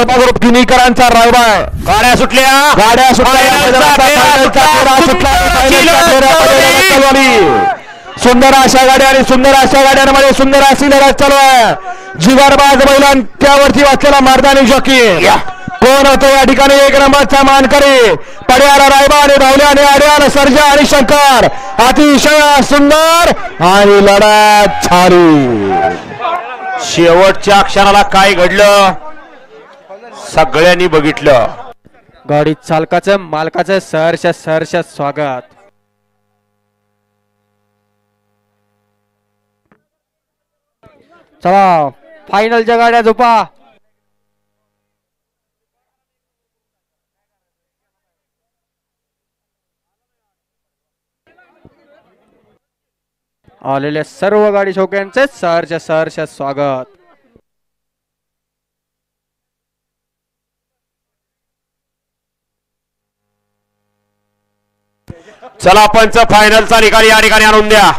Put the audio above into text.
Verma group किनीकरांचा रायबाळ. गाड्या सुटल्या सुंदर अशा गाड्या आणि सुंदर अशा गाड्यांमध्ये सुंदर अशी लढत चालू आहे. जिगरबाज बैलांच्यावरती वाचलेला मर्दानी जॉकी कोण होतो या ठिकाणी? एक नंबरचा मानकरी पड्याला रायबा आणि धावल्याने आड्याला सर्जा आणि शंकर. अतिशय सुंदर आणि लढत झाली. शेवटच्या क्षणाला काय घडलं सगळ्यांनी बघितलं. गाडी चालकाचं मालकाचं सहर्ष स्वागत. चला फायनलच्या गाड्या झोपा. आलेल्या सर्व गाडी शौक्यांचे सहर्ष स्वागत. चला पंच फायनलचा निकाल या ठिकाणी आणून द्या.